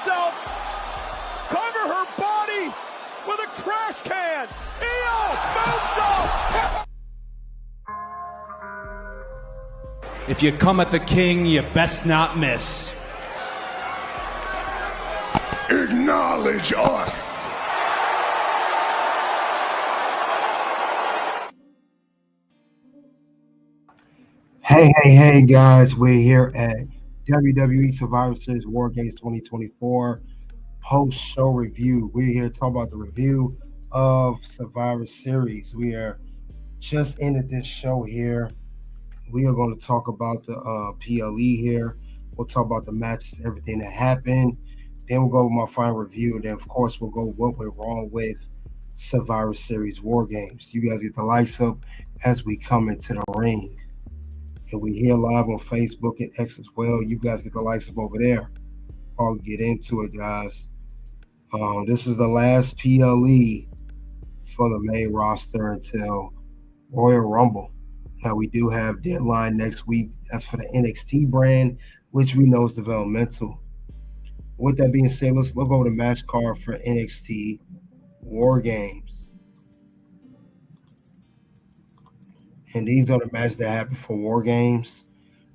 herself, cover her body with a trash can. Io moonsault. If you come at the king, you best not miss. Acknowledge us. Hey, guys. We're here at WWE Survivor Series WarGames 2024 post-show review. We're here to talk about the review of Survivor Series. We are just ended this show here. We are going to talk about the PLE here. We'll talk about the matches, everything that happened. Then we'll go over my final review. And then, of course, we'll go what went wrong with Survivor Series WarGames. You guys get the lights up as we come into the ring. And we here live on Facebook and X as well. You guys get the lights up over there. I'll get into it, guys. This is the last PLE for the main roster until Royal Rumble. Now, we do have deadline next week. That's for the NXT brand, which we know is developmental. With that being said, let's look over the match card for NXT WarGames. And these are the matches that happened for WarGames.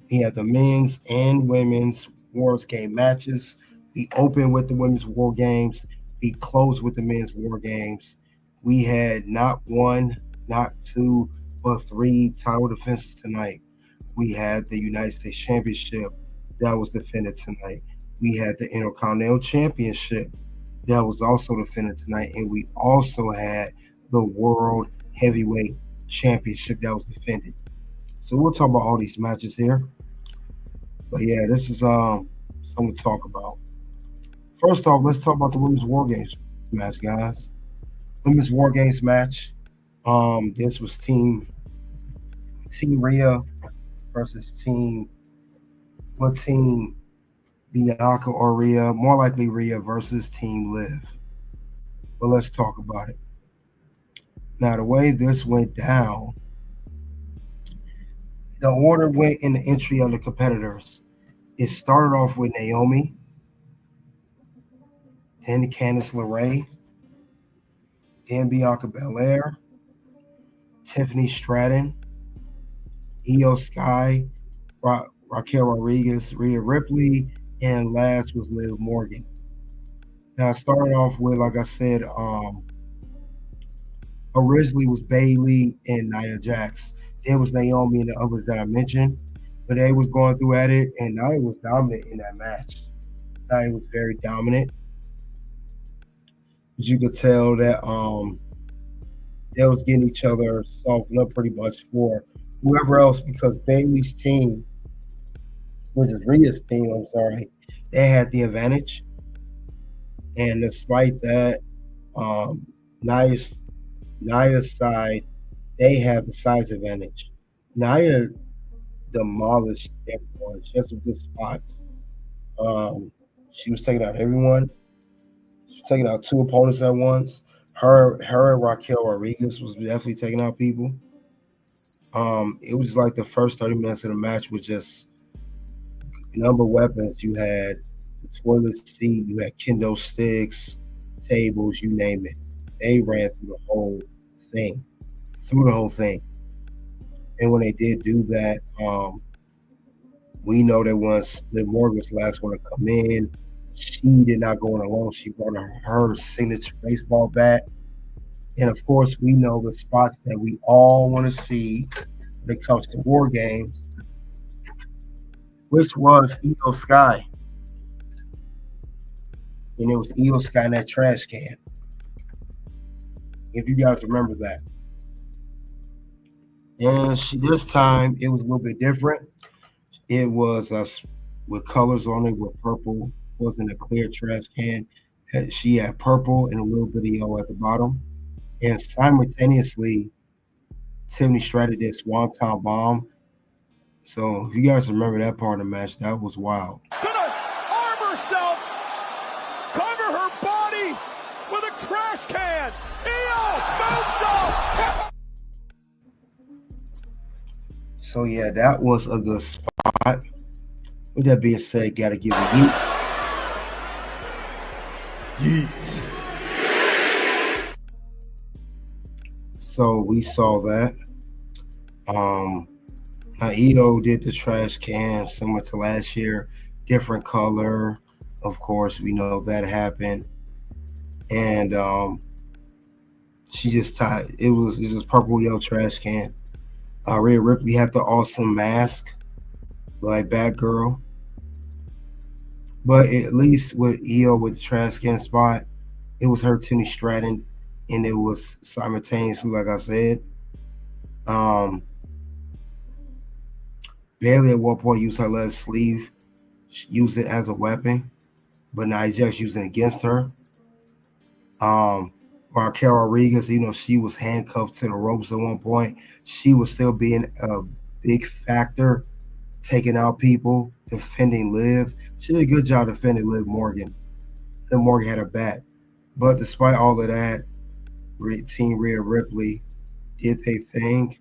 We have the men's and women's WarGames matches. We open with the women's WarGames. We close with the men's WarGames. We had not one, not two, but three title defenses tonight. We had the United States Championship that was defended tonight. We had the Intercontinental Championship that was also defended tonight. And we also had the World Heavyweight Championship that was defended. So we'll talk about all these matches here. But yeah, this is something to talk about. First off, let's talk about the women's WarGames match, guys. Women's WarGames match. This was team Rhea versus team Bianca or Rhea, more likely Rhea versus team Liv. But let's talk about it. Now, the way this went down, the order went in the entry of the competitors. It started off with Naomi, then Candice LeRae, then Bianca Belair, Tiffany Stratton, Io Sky, Raquel Rodriguez, Rhea Ripley, and last was Liv Morgan. Now, it started off with, like I said, originally was Bayley and Nia Jax. There was Naomi and the others that I mentioned, but they was going through at it, and Nia was dominant in that match. Nia was very dominant. As you could tell that they was getting each other softened up pretty much for whoever else, because Bayley's team, which is Rhea's team, they had the advantage. And despite that, Nia's side, they have the size advantage. Nia demolished everyone. She had some good spots. She was taking out everyone. She was taking out two opponents at once. Her and Raquel Rodriguez was definitely taking out people. It was like the first 30 minutes of the match was just a number of weapons. You had the toilet seat, you had kendo sticks, tables, you name it. They ran through the whole thing. And when they did do that, we know that once Liv Morgan was the last one to come in, she did not go in alone. She brought her signature baseball bat. And of course, we know the spots that we all want to see when it comes to WarGames, which was Io Sky. And it was Io Sky in that trash can. If you guys remember that. And this time, it was a little bit different. It was with colors on it, with purple. It wasn't a clear trash can. She had purple and a little bit of yellow at the bottom. And simultaneously, Tiffany Stratton did Swanton Bomb. So if you guys remember that part of the match, that was wild. Gonna arm herself, cover her body with a trash can. Io moonsault. So yeah, that was a good spot. With that being said, gotta give it you. Yeet. So we saw that. Now Io did the trash can similar to last year, different color. Of course, we know that happened. And she just tied it's just purple yellow trash can. Rhea Ripley had the awesome mask, like Batgirl. But at least with Io with the trash can spot, it was her Tiffany Stratton, and it was simultaneously, like I said. Bayley at one point used her left sleeve, used it as a weapon, but now he's just using it against her. Raquel Rodriguez, she was handcuffed to the ropes at one point. She was still being a big factor, taking out people, defending Liv. She did a good job defending Liv Morgan. Liv Morgan had her back. But despite all of that, Team Rhea Ripley did their thing.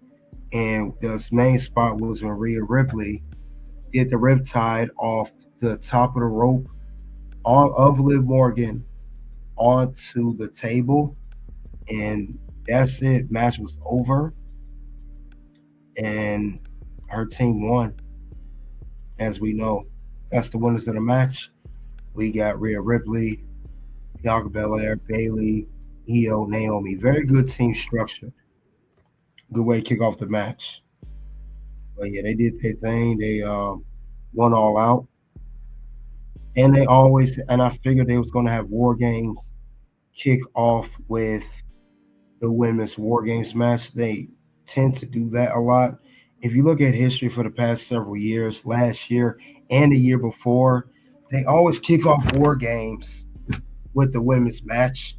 And the main spot was when Rhea Ripley did the riptide off the top of the rope of Liv Morgan onto the table. And that's it. Match was over. And her team won. As we know, that's the winners of the match. We got Rhea Ripley, Bianca Belair, Bayley, Io, Naomi. Very good team structure. Good way to kick off the match. But yeah, they did their thing. They won all out. And I figured they was going to have WarGames kick off with the women's WarGames match. They tend to do that a lot. If you look at history for the past several years, last year and the year before, they always kick off WarGames with the women's match.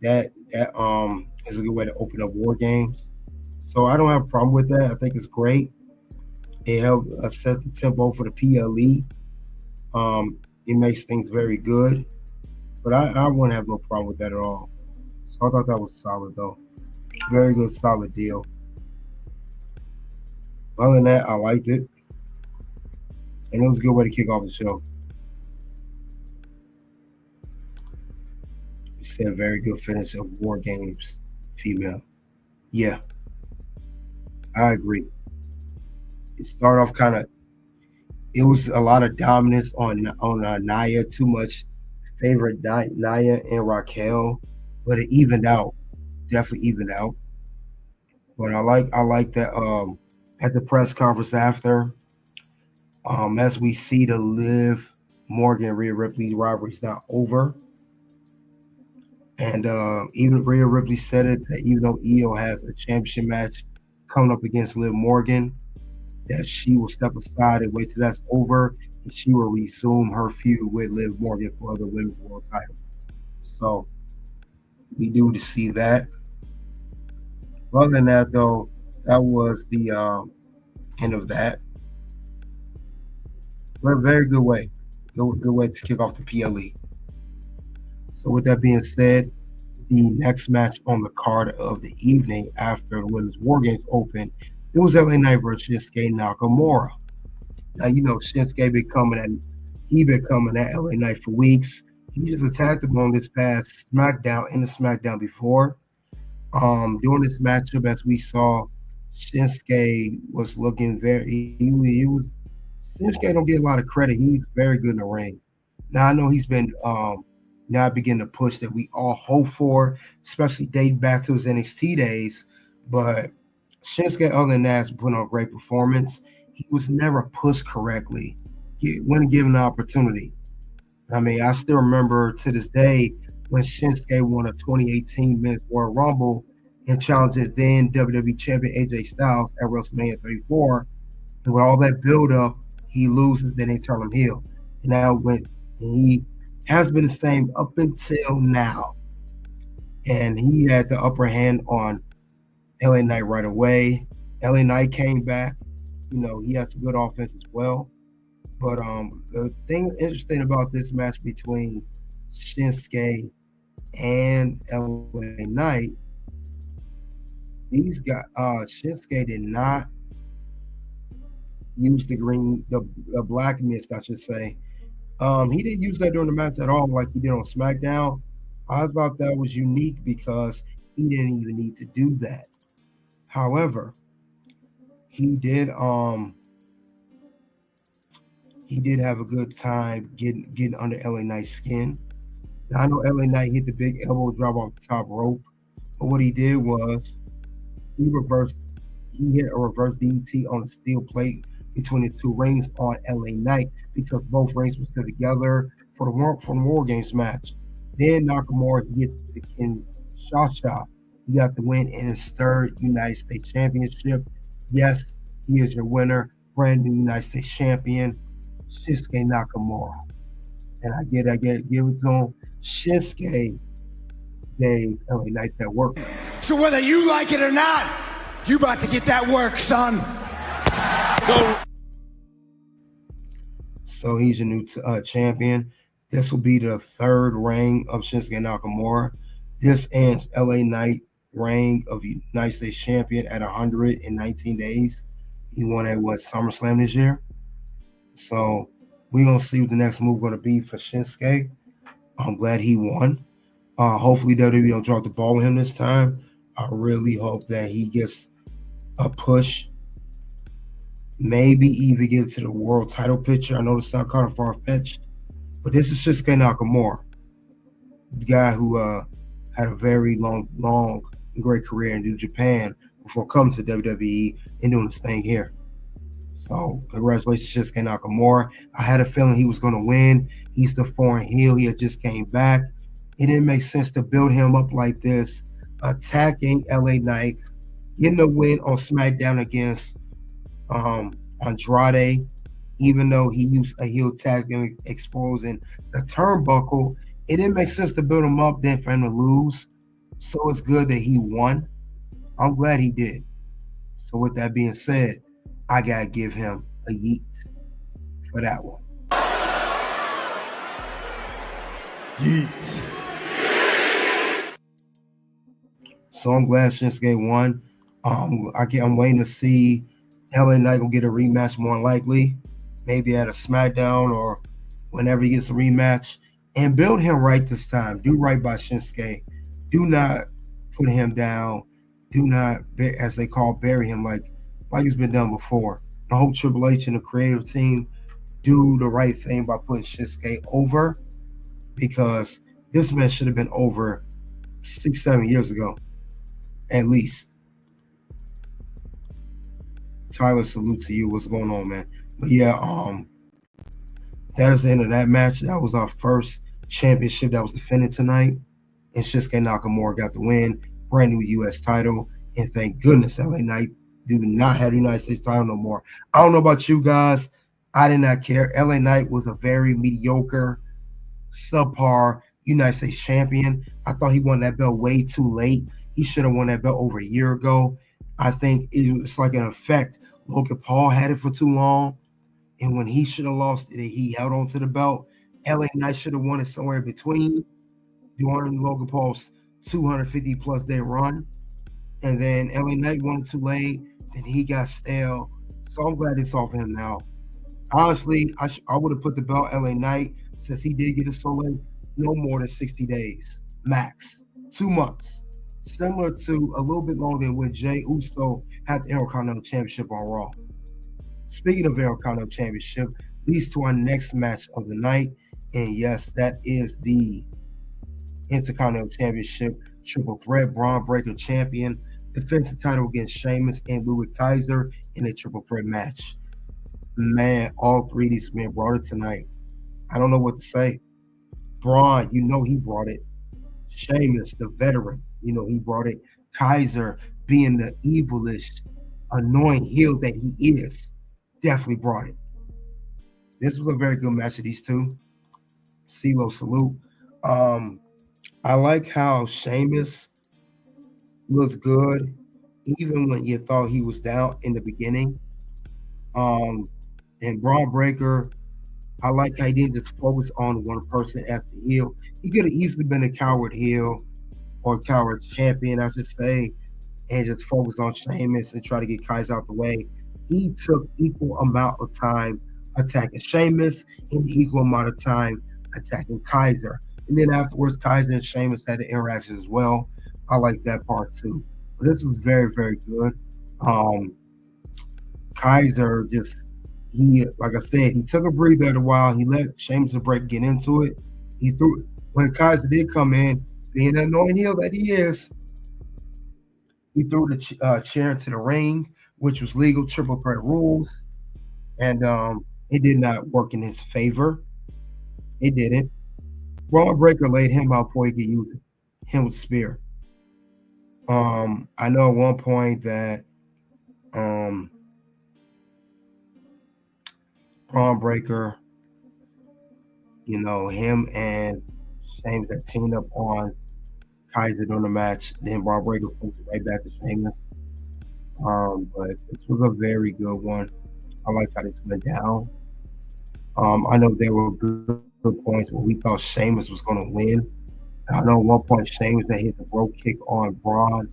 That is a good way to open up WarGames. So I don't have a problem with that. I think it's great. It helped set the tempo for the PLE. It makes things very good. But I wouldn't have no problem with that at all. So I thought that was solid, though. Very good, solid deal. Other than that, I liked it. And it was a good way to kick off the show. You said very good finish of WarGames female. Yeah. I agree. It started off it was a lot of dominance on Nia, too much favorite Nia and Raquel, but it evened out. Definitely evened out. But I like that at the press conference after, as we see the Liv Morgan Rhea Ripley rivalry is not over. And even Rhea Ripley said it that even though Io has a championship match coming up against Liv Morgan, that she will step aside and wait till that's over, and she will resume her feud with Liv Morgan for the women's world title. So we do to see that. Other than that, though, that was the end of that. But a very good way. Good way to kick off the PLE. So with that being said, the next match on the card of the evening after the Women's WarGames opened, it was LA Knight versus Shinsuke Nakamura. Now, Shinsuke been coming at LA Knight for weeks. He just attacked him on this past SmackDown before. During this matchup, as we saw, Shinsuke was looking Shinsuke don't get a lot of credit. He's very good in the ring. Now I know he's been now beginning to push that we all hope for, especially dating back to his NXT days. But Shinsuke, other than that, has put on a great performance. He was never pushed correctly. When given the opportunity. I mean, I still remember to this day when Shinsuke won a 2018 Men's Royal Rumble and challenged then WWE Champion AJ Styles at WrestleMania 34. And with all that build-up, he loses, then they turn him heel. And now he has been the same up until now. And he had the upper hand on LA Knight right away. LA Knight came back. He has some good offense as well. But the thing interesting about this match between Shinsuke and LA Knight, these guys, Shinsuke did not use the black mist, I should say. He didn't use that during the match at all, like he did on SmackDown. I thought that was unique because he didn't even need to do that. However, he did have a good time getting under LA Knight's skin. Now, I know LA Knight hit the big elbow drop off the top rope, but what he did was he hit a reverse DDT on a steel plate between the two rings on LA Knight because both rings were still together for the War Games match. Then Nakamura hit the Kinshasa. He got the win in his third United States Championship. Yes, he is your winner, brand new United States champion, Shinsuke Nakamura. And I give it to him. Shinsuke gave LA Knight that work. So whether you like it or not, you about to get that work, son. So he's your new champion. This will be the third reign of Shinsuke Nakamura. This ends LA Knight reign of United States champion at 119 days. He won at SummerSlam this year. So we're gonna see what the next move gonna be for Shinsuke. I'm glad he won. Hopefully WWE don't drop the ball with him this time. I really hope that he gets a push. Maybe even get to the world title picture. I know this sounds kind of far-fetched, but this is Shinsuke Nakamura, the guy who had a very long, great career in New Japan before coming to WWE and doing this thing here. So congratulations, Shinsuke Nakamura. I had a feeling he was going to win. He's the foreign heel. He had just came back. It didn't make sense to build him up like this, attacking LA Knight, getting a win on SmackDown against Andrade, even though he used a heel tag and exposing the turnbuckle. It didn't make sense to build him up then for him to lose. So it's good that he won. I'm glad he did. So with that being said, I gotta give him a yeet for that one. Yeet. So I'm glad Shinsuke won. I'm waiting to see LA Knight will get a rematch more likely, maybe at a SmackDown or whenever he gets a rematch, and build him right this time. Do right by Shinsuke. Do not put him down. Do not, as they call, bury him like it's been done before. I hope Triple H and the creative team do the right thing by putting Shinsuke over, because this man should have been over 6-7 years ago, at least. Tyler, salute to you. What's going on, man? But yeah, that is the end of that match. That was our first championship that was defended tonight, and Shinsuke Nakamura got the win, brand new U.S. title, and thank goodness LA Knight do not have the United States title no more. I don't know about you guys. I did not care. LA Knight was a very mediocre, subpar United States champion. I thought he won that belt way too late. He should have won that belt over a year ago. I think it's like an effect. Logan Paul had it for too long, and when he should have lost it, he held on to the belt. LA Knight should have won it somewhere in between during Logan Paul's 250-plus day run, and then LA Knight won it too late, and he got stale. So I'm glad it's off him now. Honestly, I would have put the belt LA Knight, since he did get it so late, no more than 60 days, max, 2 months. Similar to a little bit longer than when Jey Uso had the Intercontinental Championship on Raw. Speaking of Intercontinental Championship, leads to our next match of the night. And yes, that is the Intercontinental Championship Triple Threat. Bron Breakker champion defends the title against Sheamus and Ludwig Kaiser in a Triple Threat match. Man, all three of these men brought it tonight. I don't know what to say. Bron, you know he brought it. Sheamus, the veteran, you know he brought it. Kaiser, being the evilish, annoying heel that he is, definitely brought it. This was a very good match of these two. CeeLo, salute. I like how Sheamus looked good, even when you thought he was down in the beginning. And Bron Breakker, I like how he didn't just focus on one person as the heel. He could have easily been a coward heel or coward champion, I should say, and just focus on Sheamus and try to get Kaiser out the way. He took equal amount of time attacking Sheamus and equal amount of time attacking Kaiser. And then afterwards, Kaiser and Sheamus had the interactions as well. I like that part too. But this was very, very good. Um, Kaiser just like I said, he took a breather a while. He let Sheamus and break get into it. He threw when Kaiser did come in, being the annoying heel that he is. He threw the chair into the ring, which was legal, triple threat rules, and it did not work in his favor. It didn't. Braun Breaker laid him out before he could use it. Him with spear. I know at one point that Braun Breaker, him and Sheamus that teamed up on Kaiser during the match. Then Braun Breaker flipped right back to Sheamus. But this was a very good one. I like how this went down. I know there were good points where we thought Sheamus was going to win. I know at one point Sheamus that hit the rope kick on Bron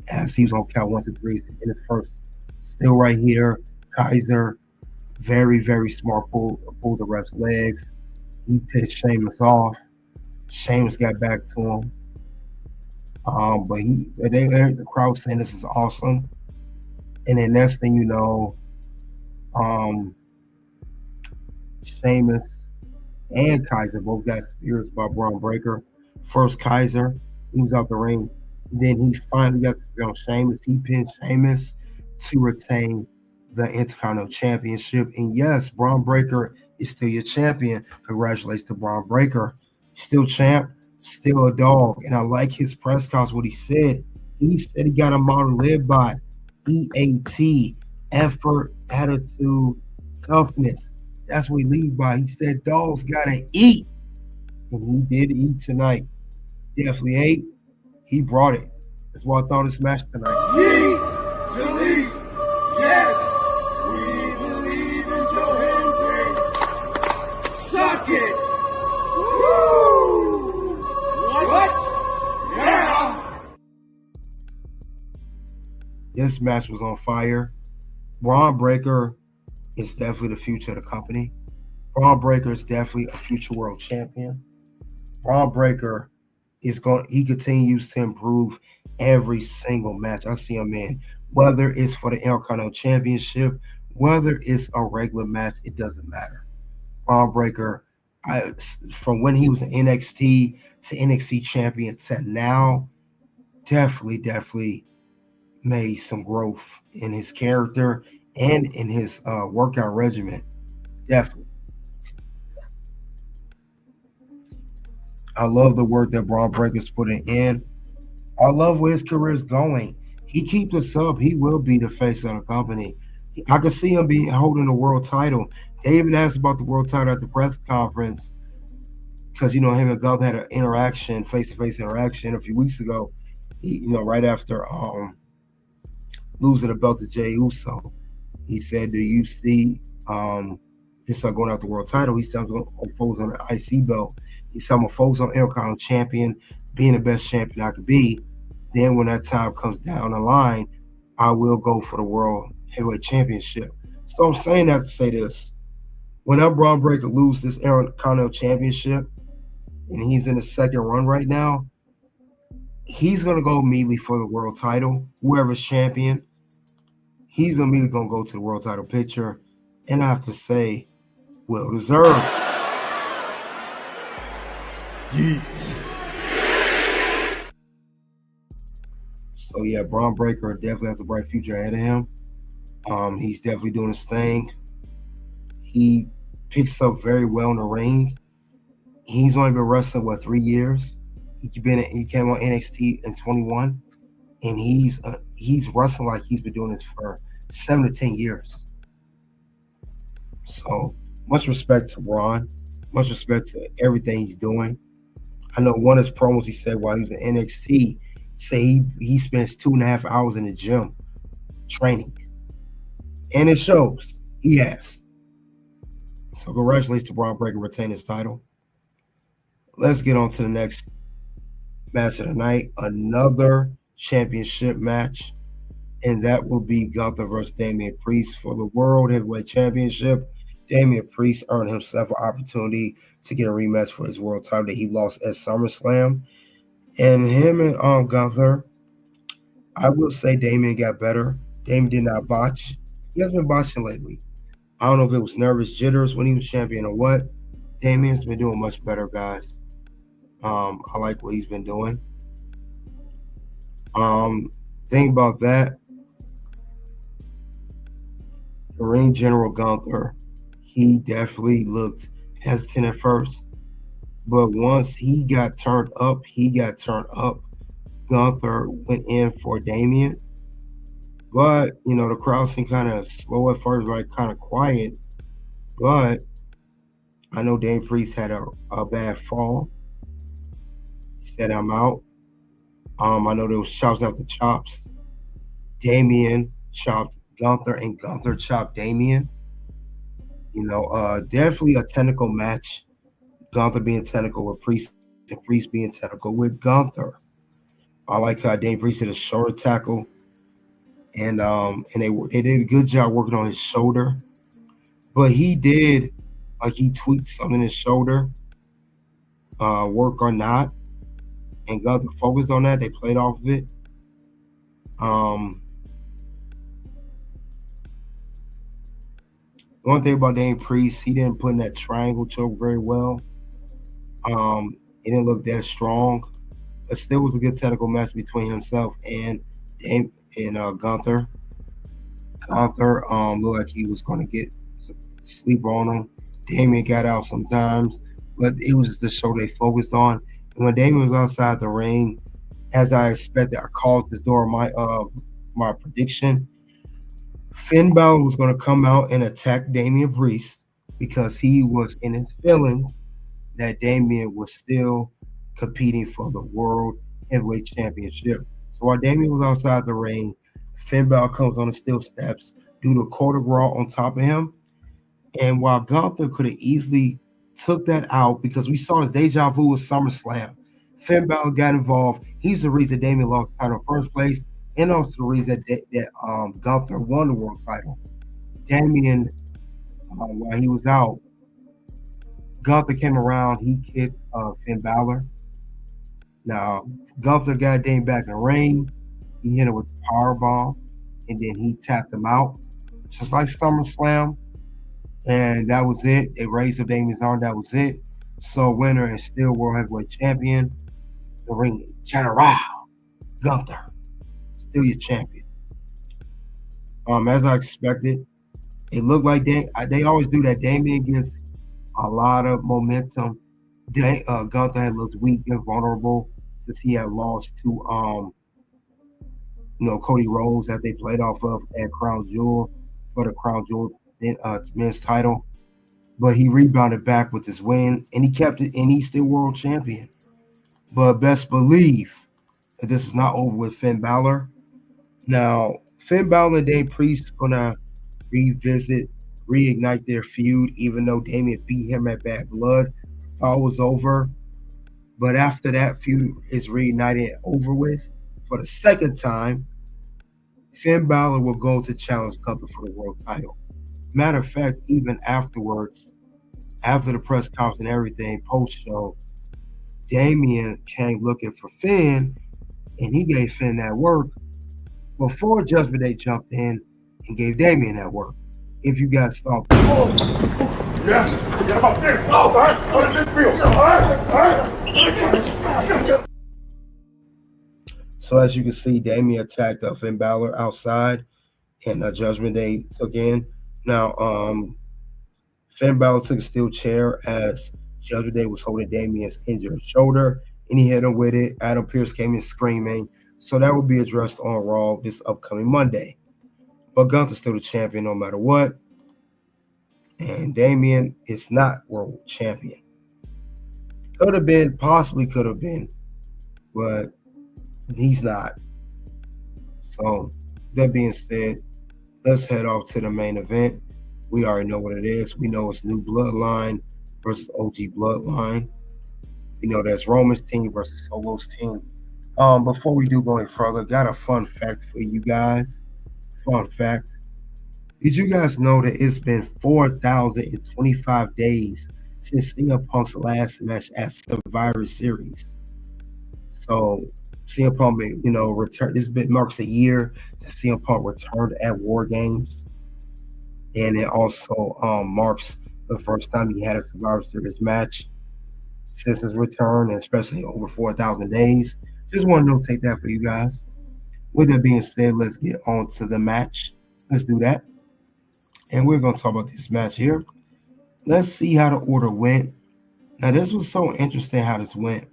as he was on count 1, 2, 3 in his first. Still right here, Kaiser, very, very smart pulled the ref's legs. He pitched Sheamus off. Sheamus got back to him. But the crowd saying this is awesome. And then next thing you know, Sheamus and Kaiser both got spears by Braun Breaker. First Kaiser, he was out the ring. Then he finally got the spear on Sheamus. He pinned Sheamus to retain the Intercontinental Championship. And yes, Braun Breaker is still your champion. Congratulations to Braun Breaker. Still champ, still a dog. And I like his press conference, what he said. He said he got a motto to live by. EAT, effort, attitude, toughness. That's what he lived by. He said dogs gotta eat. And he did eat tonight. Definitely ate. He brought it. That's why I thought this match tonight. Eat, delete, yes. We believe in Joe Hendry. Suck it. Woo! What? Yeah. This match was on fire. Braun Breaker is definitely the future of the company. Braun Breaker is definitely a future world champion. Braun Breaker he continues to improve every single match I see him in, whether it's for the Intercontinental Championship, whether it's a regular match, it doesn't matter. Braun Breaker, from when he was an NXT to NXT champion to now, definitely made some growth in his character and in his workout regimen. Definitely. I love the work that Braun Breaker's putting in. I love where his career is going. He keeps this up, he will be the face of the company. I could see him holding the world title. They even asked about the world title at the press conference because, him and Gunther had an interaction, face-to-face interaction a few weeks ago, right after losing the belt to Jey Uso. He said, do you see his son going out the world title? He said, I'm going to focus on the IC belt. He said, I'm going to focus on Intercontinental champion, being the best champion I could be. Then when that time comes down the line, I will go for the World Heavyweight Championship. So I'm saying that to say this. Whenever Braun Breaker loses this Intercontinental Championship, and he's in the second run right now, he's going to go immediately for the world title. Whoever's champion, he's immediately going to go to the world title picture. And I have to say, well deserved. Yeet. So yeah, Braun Breaker definitely has a bright future ahead of him. He's definitely doing his thing. He picks up very well in the ring. He's only been wrestling 3 years. He came on NXT in 21, and he's wrestling like he's been doing this for 7 to 10 years. So much respect to Braun. Much respect to everything he's doing. I know one of his promos he said while he was in NXT, say he spends 2.5 hours in the gym training. And it shows. He has. So congratulations to Braun Breaker retaining his title. Let's get on to the next match of the night. Another championship match. And that will be Gunther versus Damian Priest for the World Heavyweight Championship. Damian Priest earned himself an opportunity to get a rematch for his world title that he lost at SummerSlam. And him and Gunther, I will say Damian got better. Damian did not botch. He has been botching lately. I don't know if it was nervous jitters when he was champion or what. Damian's been doing much better, guys. I like what he's been doing. Thing about that, the ring general Gunther, he definitely looked hesitant at first. But once he got turned up. Gunther went in for Damian. But, the crowd seemed kind of slow at first, right? Kind of quiet. But I know Damian Priest had a bad fall. He said, I'm out. I know there was chops after chops. Damian chopped Gunther, and Gunther chopped Damian. Definitely a technical match. Gunther being technical with Priest, and Priest being technical with Gunther. I like how Damian Priest did a shoulder tackle, and they did a good job working on his shoulder. But he did, he tweaked something in his shoulder, work or not, and Gunther focused on that. They played off of it. One thing about Damian Priest, he didn't put in that triangle choke very well. It didn't look that strong. It still was a good technical match between himself and Gunther. Gunther looked like he was going to get some sleep on him. Damian got out sometimes, but it was the show they focused on. And when Damian was outside the ring, as I expected, I called this door my prediction. Finn Balor was going to come out and attack Damian Priest because he was in his feelings that Damian was still competing for the World Heavyweight Championship. So while Damian was outside the ring, Finn Balor comes on the steel steps, do the quarter graw on top of him. And while Gunther could have easily took that out because we saw his deja vu with SummerSlam, Finn Balor got involved. He's the reason Damian lost the title in the first place, and also the reason that Gunther won the world title. Damian, while he was out, Gunther came around. He kicked Finn Balor. Now, Gunther got Damian back in the ring. He hit him with the powerbomb, and then he tapped him out, just like SummerSlam. And that was it. They raised up Damian's arm. That was it. So, winner and still World Heavyweight Champion, the ring general, Gunther, still your champion. As I expected, it looked like they always do that. Damian gets a lot of momentum. Gunther had looked weak and vulnerable since he had lost to Cody Rhodes that they played off of at Crown Jewel for the Crown Jewel men's title. But he rebounded back with his win, and he kept it, and he's still world champion. But best believe that this is not over with Finn Balor. Now, Finn Balor and Damian Priest gonna reignite their feud, even though Damian beat him at Bad Blood. Thought it was over. But after that feud is reignited and over with, for the second time, Finn Balor will go to challenge Gunther for the world title. Matter of fact, even afterwards, after the press conference and everything, post-show, Damian came looking for Finn, and he gave Finn that work before Judgment Day jumped in and gave Damian that work. If you guys saw. Yeah, about this. Oh, all right. How does this feel? All right. So as you can see, Damian attacked Finn Balor outside, and Judgment Day took in. Now, Finn Balor took a steel chair as Judgment Day was holding Damian's injured shoulder, and he hit him with it. Adam Pearce came in screaming. So that will be addressed on Raw this upcoming Monday. But Gunther's still the champion no matter what. And Damian is not world champion. Could have been, possibly could have been, but he's not. So that being said, let's head off to the main event. We already know what it is. We know it's New Bloodline versus OG Bloodline. We know that's Roman's team versus Solo's team. Before we do go any further, got a fun fact for you guys. Fun fact. Did you guys know that it's been 4,025 days since CM Punk's last match at Survivor Series? So CM Punk, return. This bit marks a year that CM Punk returned at War Games, and it also marks the first time he had a Survivor Series match since his return, and especially over 4,000 days. Just want to notate that for you guys. With that being said, let's get on to the match. Let's do that. And we're going to talk about this match here. Let's see how the order went. Now, this was so interesting how this went.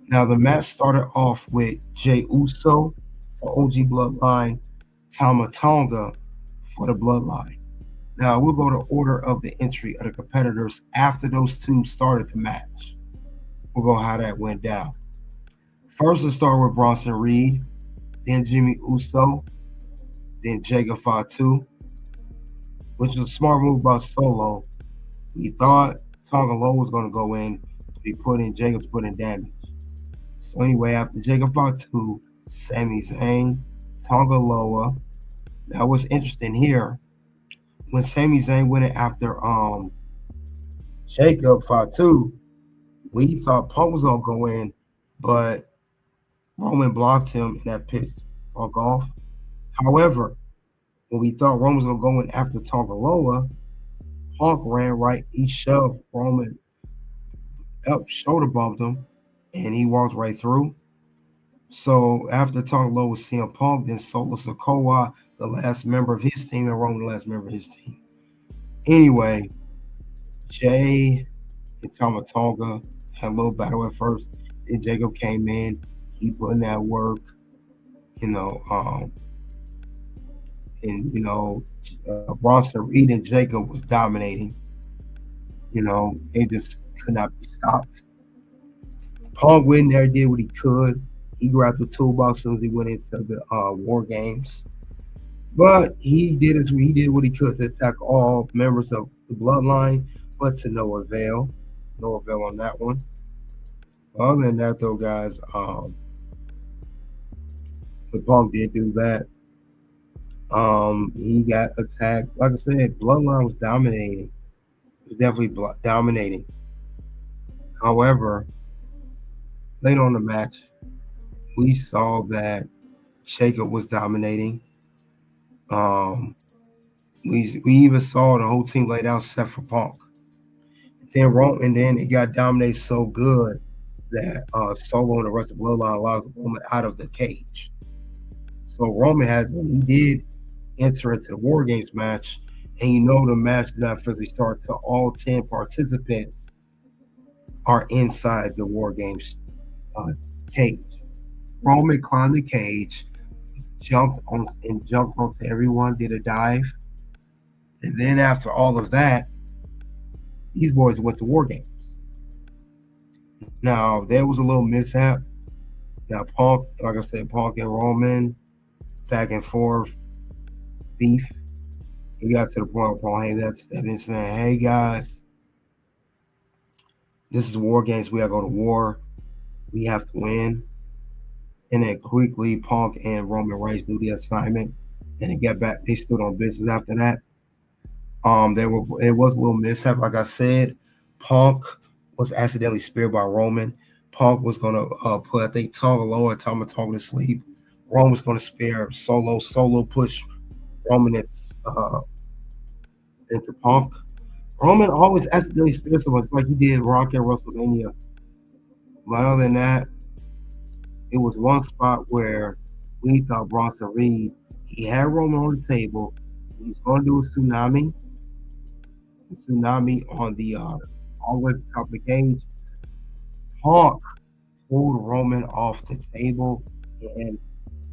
Now, the match started off with Jey Uso for OG Bloodline, Tama Tonga for the Bloodline. Now, we'll go to order of the entry of the competitors after those two started the match. We'll go how that went down. First, let's start with Bronson Reed, then Jimmy Uso, then Jacob Fatu, which was a smart move by Solo. He thought Tonga Low was going to go in, he put in Jacob's put in damage. So anyway, after Jacob Fatu, Sami Zayn, Tonga Loa. Now what's interesting here, when Sami Zayn went in after Jacob Fatu, we thought Punk was going to go in, but Roman blocked him and that pissed Punk off. However, when we thought Roman was going to go in after Tonga Loa, Punk ran right. He shoved Roman up, shoulder bumped him, and he walked right through. So after Tonga Loa was CM Punk, then Solo Sikoa, the last member of his team, and Roman, the last member of his team. Anyway, Jay and Tama Tonga had a little battle at first. Then Jacob came in. He put in that work, Bronson Reed and Jacob was dominating. They just could not be stopped. Punk went in there, did what he could. He grabbed the toolbox as soon as he went into the War Games. But he did what he could to attack all members of the Bloodline, but to no avail. No avail on that one. Other than that, though, guys, the Punk did do that. He got attacked. Like I said, Bloodline was dominating. It was definitely dominating. However, later on the match, we saw that Jacob was dominating. We even saw the whole team laid out set for Punk. Then it got dominated so good that Solo and the rest of the Bloodline allowed Roman out of the cage. So Roman when he did enter into the War Games match, and the match did not officially start until all 10 participants are inside the War Games cage. Roman climbed the cage, jumped onto everyone, did a dive, and then after all of that, these boys went to War Games. Now there was a little mishap. Now Punk, like I said, Punk and Roman back and forth beef. He got to the point where Punk stepped in saying, "Hey guys, this is War Games. We gotta go to war. We have to win." And then quickly, Punk and Roman Reigns knew the assignment, and they stood on business after that. It was a little mishap. Like I said, Punk was accidentally speared by Roman. Punk was gonna put, I think, Tonga Loa and Tama Tonga to sleep. Roman was gonna spear Solo. Solo pushed Roman into Punk. Roman always accidentally spears someone. It's like he did Rock at WrestleMania. But other than that, it was one spot where we thought Bronson Reed, he had Roman on the table. He was going to do a tsunami on the all the way to the top of the cage. Punk pulled Roman off the table, and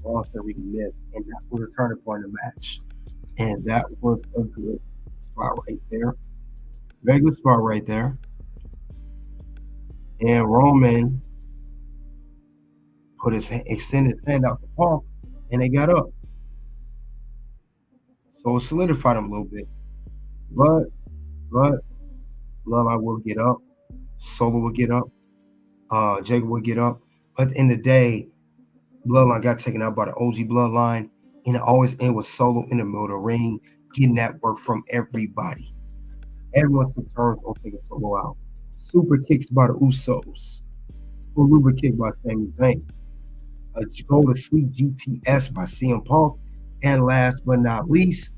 Bronson Reed missed, and that was a turning point in the match. And that was a good spot right there. Very good spot right there. And Roman extended his hand out to Punk, and they got up. So it solidified him a little bit. But Bloodline would get up. Solo would get up. Jacob would get up. But at the end of the day, Bloodline got taken out by the OG Bloodline, and it always ended with Solo in the middle of the ring, getting that work from everybody. Everyone took turns on taking Solo out. Super kicks by the Usos. Uber kick by Sami Zayn. A go to sleep GTS by CM Punk. And last but not least,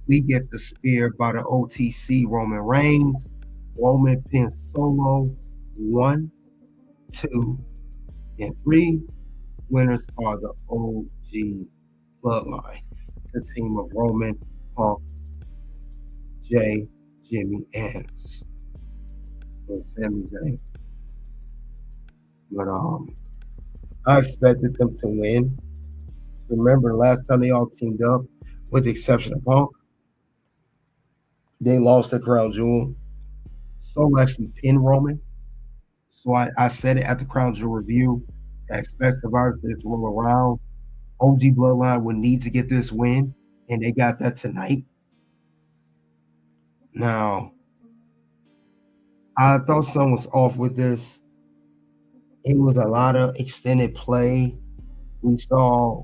we get the spear by the OTC Roman Reigns. Roman pins Solo 1, 2, and 3. Winners are the OG Bloodline, the team of Roman, Punk, Jay, Jimmy, and Sami Zayn. But I expected them to win. Remember, last time they all teamed up, with the exception of Punk, they lost the crown jewel. Solo actually pinned Roman. So I said it at the crown jewel review. I expect Survivor Series to roll around. OG Bloodline would need to get this win, and they got that tonight. Now, I thought something was off with this. It was a lot of extended play. We saw,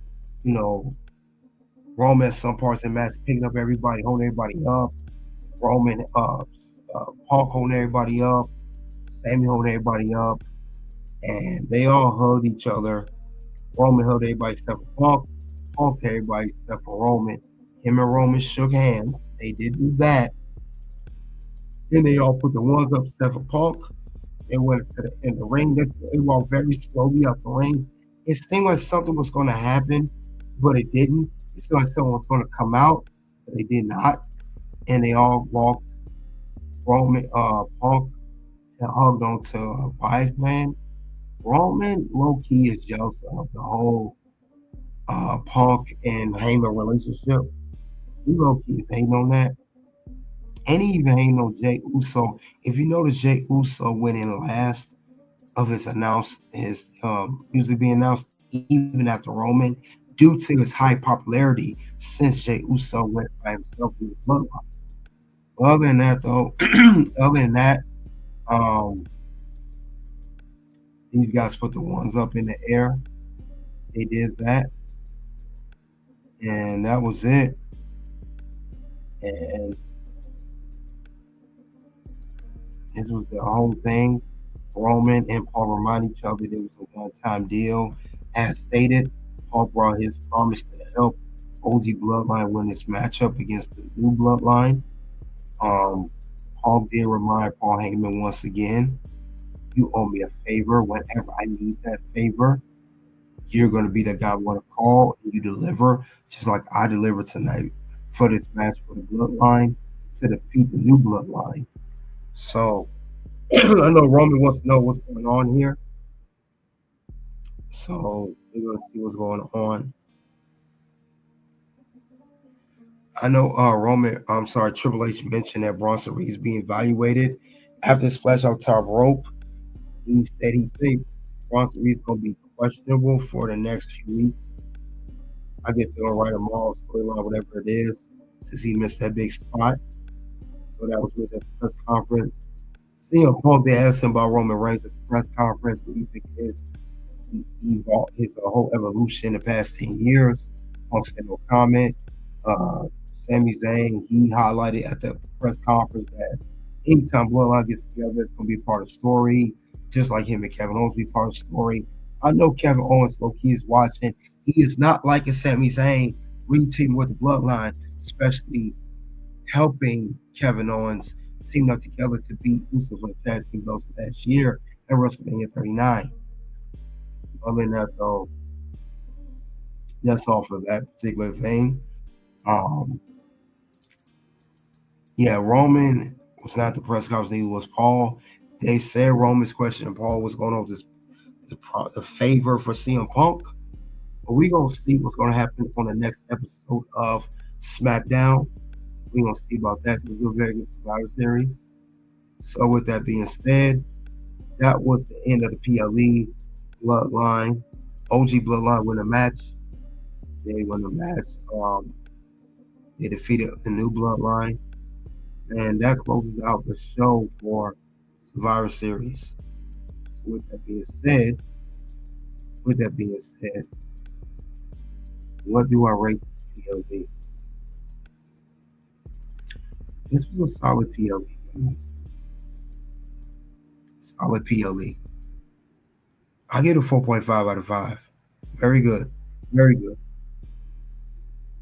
Roman at some parts of the match picking up everybody, holding everybody up. Roman, Punk holding everybody up. Sami holding everybody up. And they all hugged each other. Roman held everybody except for Punk. Punk held everybody except for Roman. Him and Roman shook hands. They did do that. Then they all put the ones up except for Punk. They went to the end of the ring. They walked very slowly out the ring. It seemed like something was going to happen, but it didn't. It seemed like someone was going to come out, but they did not. And they all walked. Roman, Punk, and hugged onto a wise man. Roman low-key is jealous of the whole Punk and Heyman relationship. He low-key is hating on that. And he even hating on Jey Uso. If you notice, Jey Uso went in last of his usually being announced even after Roman due to his high popularity since Jey Uso went by himself in the bloodline. Other than that, though, these guys put the ones up in the air. They did that. And that was it. And this was the whole thing. Roman and Paul remind each other there was a one-time deal. As stated, Paul brought his promise to help OG Bloodline win this matchup against the new Bloodline. Paul did remind Paul Heyman once again, you owe me a favor. Whenever I need that favor, you're going to be the guy I want to call, and you deliver, just like I delivered tonight for this match for the Bloodline to defeat the new Bloodline. So, I know Roman wants to know what's going on here. So, we're going to see what's going on. I know Triple H mentioned that Bronson Reed's being evaluated after the splash off top rope. He said he thinks Bronson Reed's going to be questionable for the next few weeks. I guess they'll write him off, storyline, whatever it is, since he missed that big spot. So that was with the press conference. CM Punk, they asked him about Roman Reigns at the press conference. What do you think his whole evolution in the past 10 years? Punk said no comment. Sami Zayn, he highlighted at the press conference that anytime Bloodline gets together, it's going to be part of the story, just like him and Kevin Owens be part of the story. I know Kevin Owens, low-key, is watching. He is not like a Sami Zayn re-teaming with the Bloodline, especially helping Kevin Owens team up together to beat Usos on the tag team belts last year at WrestleMania 39. Other than that, though, that's all for that particular thing. Roman was not the press conference. Neither was Paul. They said Roman's questioning Paul was going on the favor for CM Punk. But we're going to see what's going to happen on the next episode of SmackDown. We're going to see about that. This is a very good Survivor Series. So with that being said, that was the end of the PLE Bloodline. OG Bloodline win a match. They won the match. They defeated the new Bloodline. And that closes out the show for Survivor Series. So with that being said, what do I rate this PLE? This was a solid PLE. Solid PLE. I give it a 4.5 out of 5. Very good. Very good.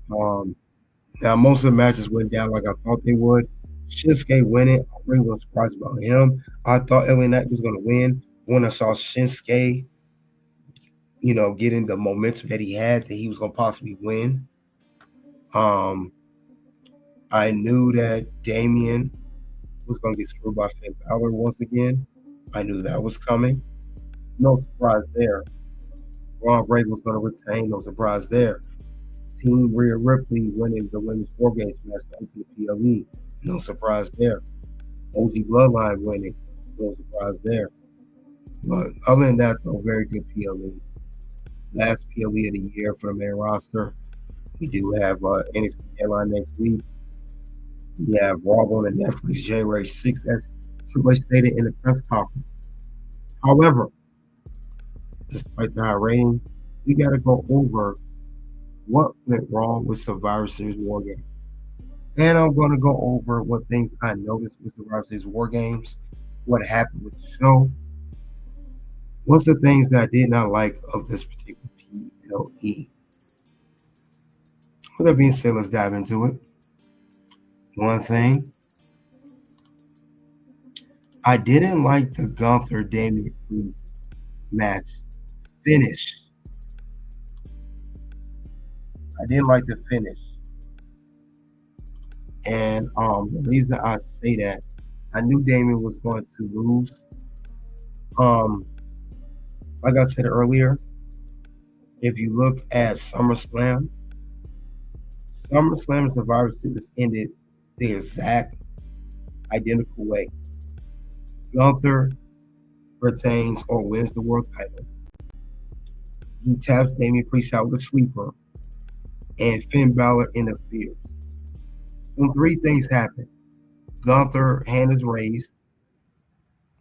Now, most of the matches went down like I thought they would. Shinsuke winning, I really was surprised about him. I thought LA Knight was going to win. When I saw Shinsuke, getting the momentum that he had, that he was going to possibly win. I knew that Damian was going to get screwed by Finn Balor once again. I knew that was coming. No surprise there. Bron was going to retain. No surprise there. Team Rhea Ripley winning the women's WarGames match to open the PLE. No surprise there. OG Bloodline winning. No surprise there. But other than that, though, very good PLE. Last PLE of the year for the main roster. We do have NXT headline next week. We have Raw on the Netflix January 6th, as Triple H stated in the press conference. However, despite the high rating, we got to go over what went wrong with Survivor Series WarGames. And I'm going to go over what things I noticed with Survivor Series WarGames, what happened with the show, what's the things that I did not like of this particular PLE. With that being said, let's dive into it. One thing, I didn't like the Gunther Damian match finish. I didn't like the finish. And the reason I say that, I knew Damian was going to lose. Like I said earlier, if you look at SummerSlam and Survivor Series ended the exact identical way. Gunther retains or wins the world title. He taps Damian Priest out with a sleeper, and Finn Balor interferes. When three things happen, Gunther hand is raised,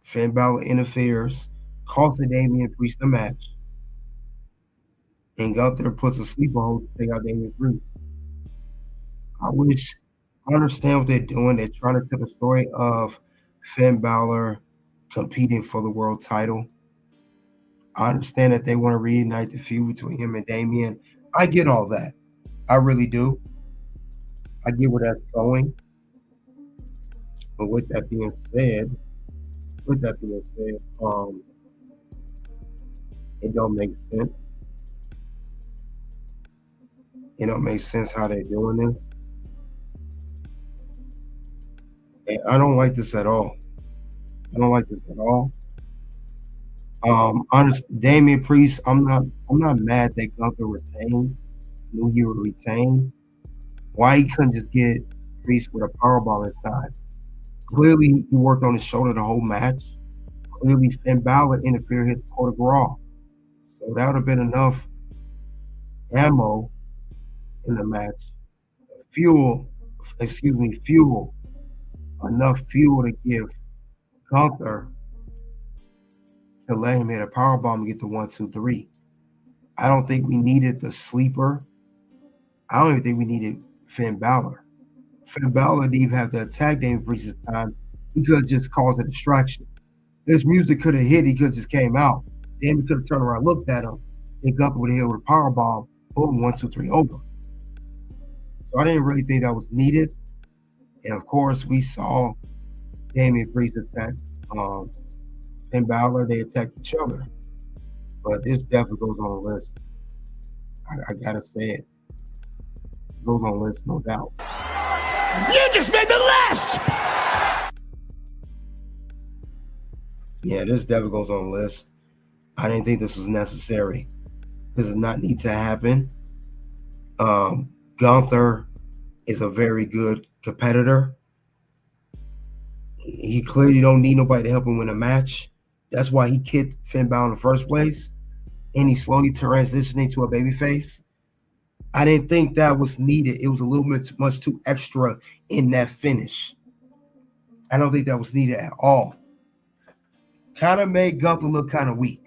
Finn Balor interferes, costing Damian Priest the match, and Gunther puts a sleeper hold to take out Damian Priest. I understand what they're doing. They're trying to tell the story of Finn Balor competing for the world title. I understand that they want to reunite the feud between him and Damian. I get all that. I really do. I get where that's going. But with that being said, it don't make sense. It don't make sense how they're doing this. And I don't like this at all. Damian Priest, I'm not mad that Gunther retained. Knew he would retain. Why he couldn't just get Priest with a powerbomb inside? Clearly, he worked on his shoulder the whole match. Clearly, Finn Balor interfered, hit the Court of Raw. So that would have been enough ammo in the match. Enough fuel to give Gunther to let him hit a powerbomb and get the 1, 2, 3. I don't think we needed the sleeper. I don't even think we needed Finn Balor. Finn Balor didn't even have to attack Damian Priest this time. He could have just caused a distraction. This music could have hit. He could have just came out. Damian could have turned around, looked at him, and Gunther would have hit with a powerbomb. Boom, 1, 2, 3, over. So I didn't really think that was needed. And of course, we saw Damian Priest attack Finn Balor. They attacked each other. But this definitely goes on the list. I gotta say it. Goes on the list, no doubt. You just made the list! Yeah, this definitely goes on the list. I didn't think this was necessary. This does not need to happen. Gunther is a very good competitor. He clearly don't need nobody to help him win a match. That's why he kicked Finn Balor in the first place. And he slowly transitioning to a babyface. I didn't think that was needed. It was a little bit much too extra in that finish. I don't think that was needed at all. Kind of made Gunther look kind of weak.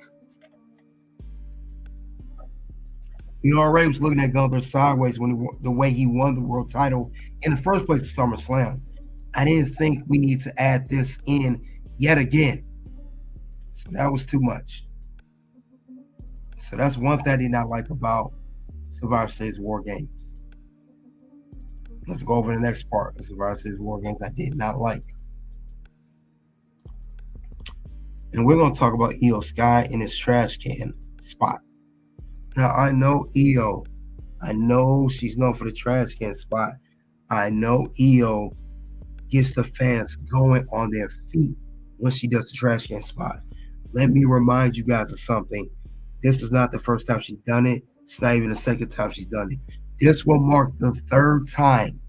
You already was looking at Gunther sideways when the way he won the world title in the first place at SummerSlam. I didn't think we need to add this in yet again. So that was too much. So that's one thing I did not like about Survivor Series WarGames. Let's go over the next part of Survivor Series WarGames I did not like. And we're going to talk about Io Sky in his trash can spot. Now, I know Io. I know she's known for the trash can spot. I know Io gets the fans going on their feet when she does the trash can spot. Let me remind you guys of something. This is not the first time she's done it. It's not even the second time she's done it. This will mark the third time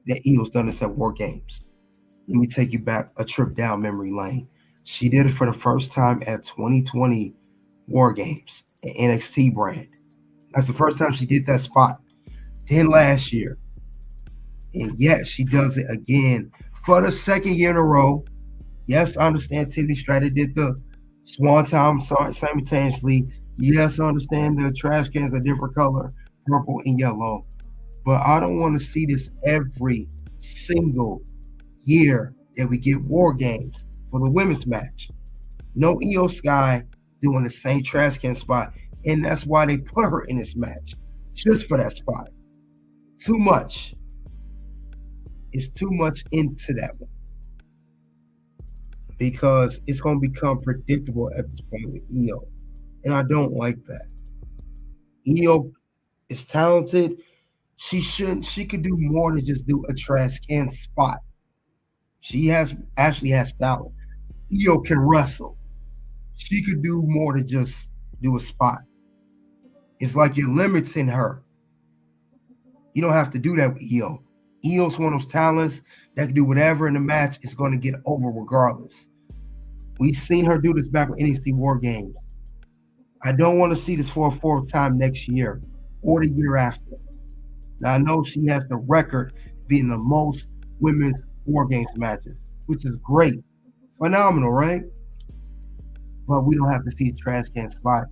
that Io's done this at WarGames. Let me take you back a trip down memory lane. She did it for the first time at 2020 WarGames, an NXT brand. That's the first time she did that spot. Then last year. And yet she does it again for the second year in a row. Yes, I understand Tiffany Stratton did the Swan Time simultaneously. Yes, I understand the trash cans are different color, purple and yellow. But I don't want to see this every single year that we get WarGames for the women's match. No Io Sky doing the same trash can spot. And that's why they put her in this match. Just for that spot. Too much. It's too much into that one. Because it's going to become predictable at this point with Io. And I don't like that. Io is talented. She could do more than just do a trash can spot. She actually has talent. Io can wrestle. She could do more than just do a spot. It's like you're limiting her. You don't have to do that with Io. Io's one of those talents that can do whatever in the match. It's going to get over regardless. We've seen her do this back with NXT WarGames. I don't want to see this for a fourth time next year or the year after. Now, I know she has the record being the most women's WarGames matches, which is great. Phenomenal, right? But we don't have to see a trash can spot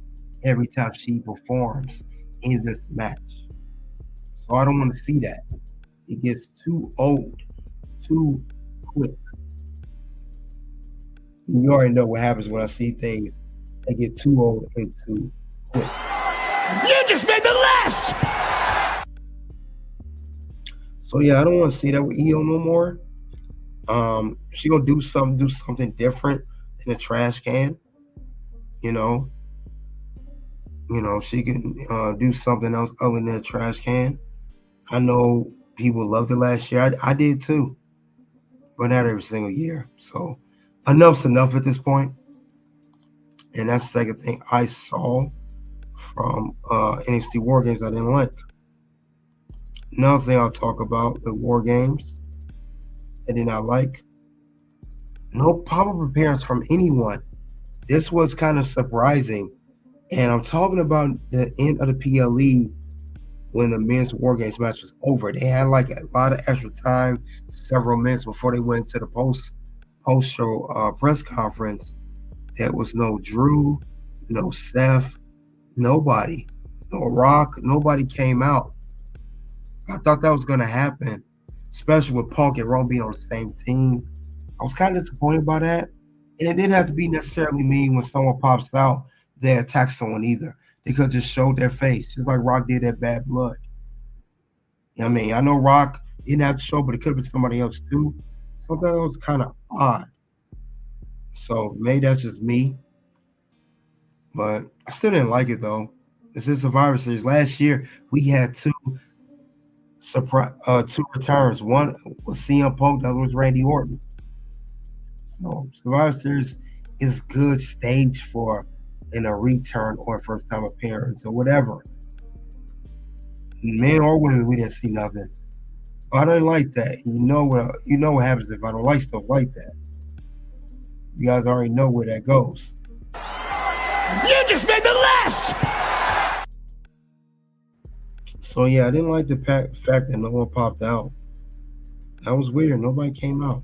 every time she performs in this match. So I don't want to see that. It gets too old, too quick. You already know what happens when I see things that get too old and too quick. You just made the list! So yeah, I don't want to see that with Io no more. She gonna do something different in a trash can. You know, she can do something else other than a trash can. I know people loved it last year. I did too, but not every single year. So enough's enough at this point. And that's the second thing I saw from NXT WarGames I didn't like. Another thing I'll talk about with WarGames I did not like. No pop-up appearance from anyone. This was kind of surprising. And I'm talking about the end of the PLE when the men's WarGames match was over. They had like a lot of extra time, several minutes before they went to the post-show press conference. There was no Drew, no Seth, nobody, no Rock, nobody came out. I thought that was going to happen, especially with Punk and Roman being on the same team. I was kind of disappointed by that. And it didn't have to be necessarily mean when someone pops out, they attack someone either. They could have just showed their face, just like Rock did at Bad Blood. I mean, I know Rock didn't have to show, but it could have been somebody else too. So that was kind of odd. So maybe that's just me. But I still didn't like it, though. This is Survivor Series. Last year, we had two returns. One was CM Punk, the other was Randy Orton. So Survivor Series is good stage for a return or a first time appearance or whatever. Men or women, we didn't see nothing. I didn't like that. You know what happens if I don't like stuff like that. You guys already know where that goes. You just made the list! So yeah, I didn't like the fact that no one popped out. That was weird. Nobody came out.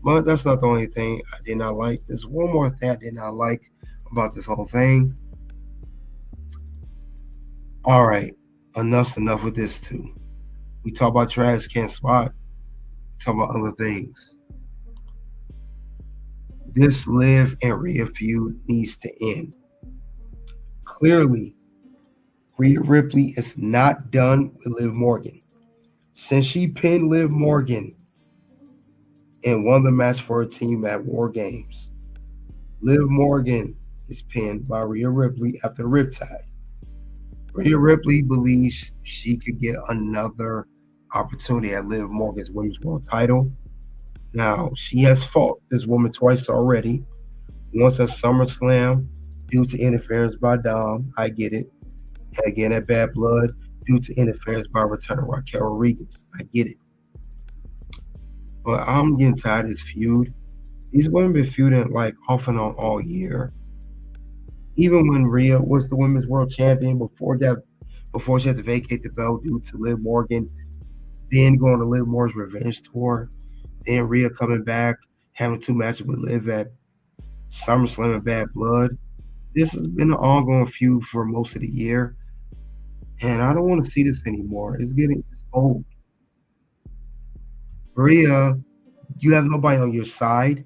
But that's not the only thing I did not like. There's one more thing I did not like about this whole thing. All right, enough's enough with this too. We talk about trash can spot. talk about other things. This Liv and Rhea feud needs to end. Clearly, Rhea Ripley is not done with Liv Morgan. Since she pinned Liv Morgan and won the match for her team at WarGames, Liv Morgan is pinned by Rhea Ripley after the Riptide. Rhea Ripley believes she could get another opportunity at Liv Morgan's Women's World title. Now, she has fought this woman twice already. Once at SummerSlam due to interference by Dom, I get it. And again at Bad Blood due to interference by return Raquel Rodriguez, I get it. But I'm getting tired of this feud. These women been feuding like off and on all year. Even when Rhea was the Women's World Champion before she had to vacate the belt due to Liv Morgan, then going to Liv Morgan's Revenge Tour, then Rhea coming back, having 2 matches with Liv at SummerSlam and Bad Blood. This has been an ongoing feud for most of the year, and I don't want to see this anymore. It's old. Rhea, you have nobody on your side.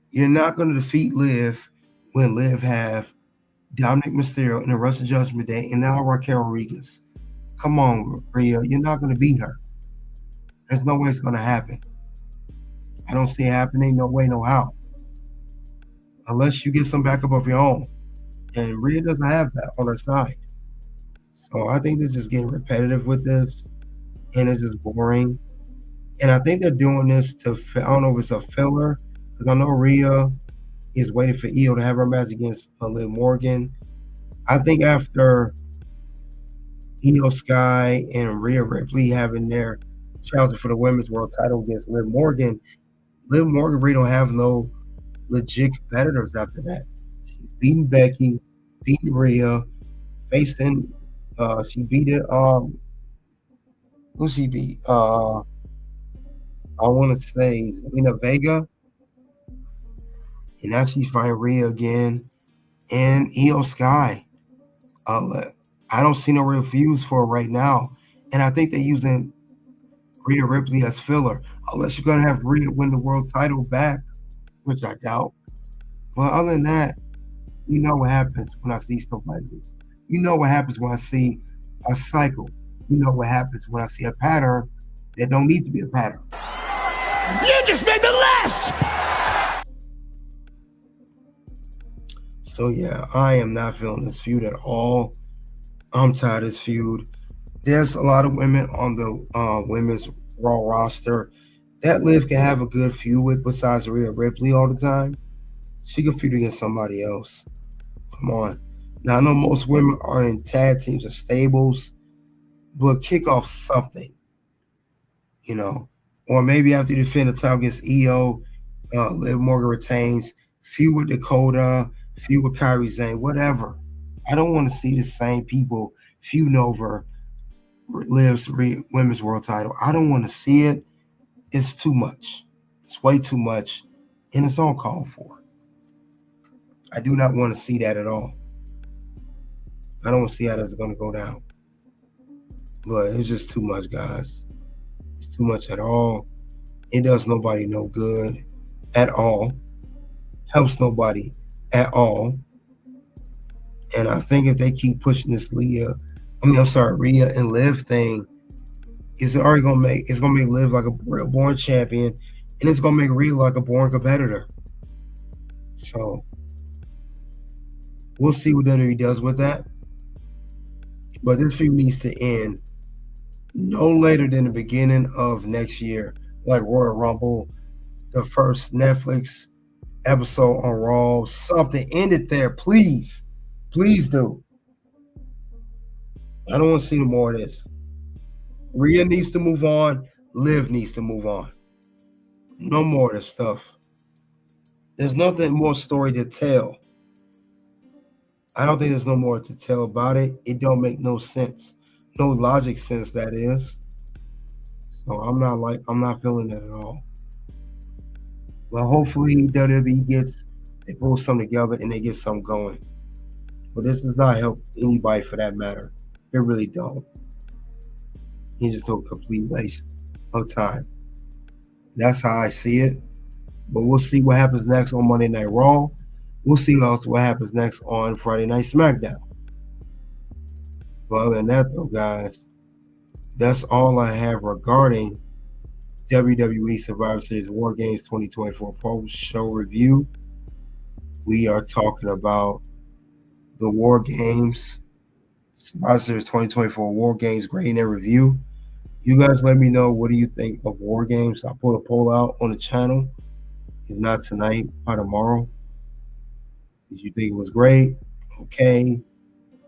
You're not going to defeat Liv when Liv have Dominic Mysterio in the Wrestle Judgment Day and now Raquel Rodriguez. Come on, Rhea, you're not going to beat her. There's no way it's going to happen. I don't see it happening. No way, no how. Unless you get some backup of your own. And Rhea doesn't have that on her side. So I think they're just getting repetitive with this. And it's just boring. And I think they're doing this I don't know if it's a filler. Because I know Rhea is waiting for Io to have her match against Liv Morgan. I think after Io Sky and Rhea Ripley having their challenge for the Women's World title against Liv Morgan really don't have no legit competitors after that. She's beating Becky, beating Rhea, facing she beat it who she beat? I want to say Zelina Vega. And now she's fighting Rhea again. And Io Sky. I don't see no reviews for her right now. And I think they're using Rhea Ripley as filler. Unless you're going to have Rhea win the world title back, which I doubt. But other than that, you know what happens when I see stuff like this. You know what happens when I see a cycle. You know what happens when I see a pattern that don't need to be a pattern. You just made the list! So yeah, I am not feeling this feud at all. I'm tired of this feud. There's a lot of women on the women's Raw roster that Liv can have a good feud with besides Rhea Ripley all the time. She can feud against somebody else. Come on. Now I know most women are in tag teams or stables, but kick off something. You know. Or maybe after you defend the title against Io, Liv Morgan retains, feud with Dakota, feud with Kairi Zayn, whatever. I don't want to see the same people feuding over Liv's Women's World title. I don't want to see it. It's too much. It's way too much, and it's uncalled for. I do not want to see that at all. I don't want to see how that's going to go down. But it's just too much, guys. It's too much at all. It does nobody no good at all. Helps nobody at all. And I think if they keep pushing this Rhea and Liv thing, it's gonna make Liv like a real born champion, and it's gonna make Rhea like a born competitor. So we'll see what WWE does with that. But this feud needs to end no later than the beginning of next year, like Royal Rumble, the first Netflix episode on Raw, something. End it there, please. Please do. I don't want to see no more of this. Rhea needs to move on. Liv needs to move on. No more of this stuff. There's nothing more story to tell. I don't think there's no more to tell about it. It don't make no sense. No logic sense, that is. So I'm not feeling that at all. Well, hopefully WWE they pull something together and they get something going. But this does not help anybody for that matter. It really don't. It's just a complete waste of time. That's how I see it. But we'll see what happens next on Monday Night Raw. We'll see also what happens next on Friday Night SmackDown. But other than that, though, guys, that's all I have regarding WWE Survivor Series WarGames 2024 post-show review. We are talking about the WarGames Survivor Series 2024 WarGames grading and review. You guys let me know, what do you think of WarGames? I'll put a poll out on the channel. If not tonight, by tomorrow. Did you think it was great, okay,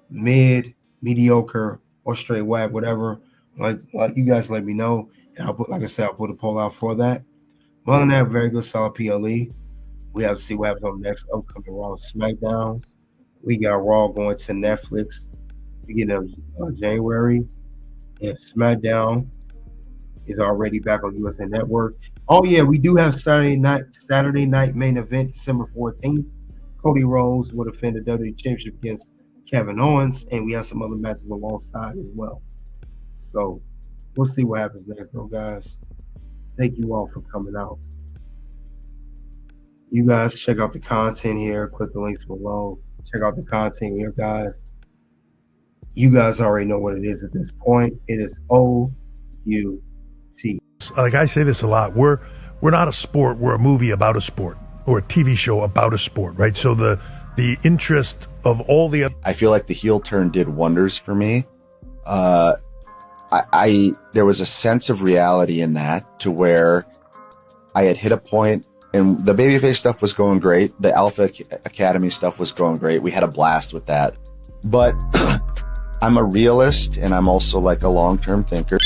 mid, mediocre, or straight whack, whatever? Like you guys let me know. And I'll put, like I said, I'll put a poll out for that. But other than that, very good, solid PLE. We have to see what happens on the next upcoming Raw and SmackDown. We got Raw going to Netflix beginning of January. And SmackDown is already back on USA Network. Oh yeah, we do have Saturday night main event, December 14th. Cody Rhodes will defend the WWE Championship against Kevin Owens, and we have some other matches alongside as well. So we'll see what happens next, though, guys. Thank you all for coming out. You guys check out the content here. Click the links below. Check out the content here, guys. You guys already know what it is at this point. It is OUT. Like I say this a lot, we're not a sport, we're a movie about a sport, or a TV show about a sport, right? So the interest of all the other, I feel like the heel turn did wonders for me. There was a sense of reality in that, to where I had hit a point, and the babyface stuff was going great. The Alpha Academy stuff was going great. We had a blast with that. But I'm a realist, and I'm also like a long-term thinker.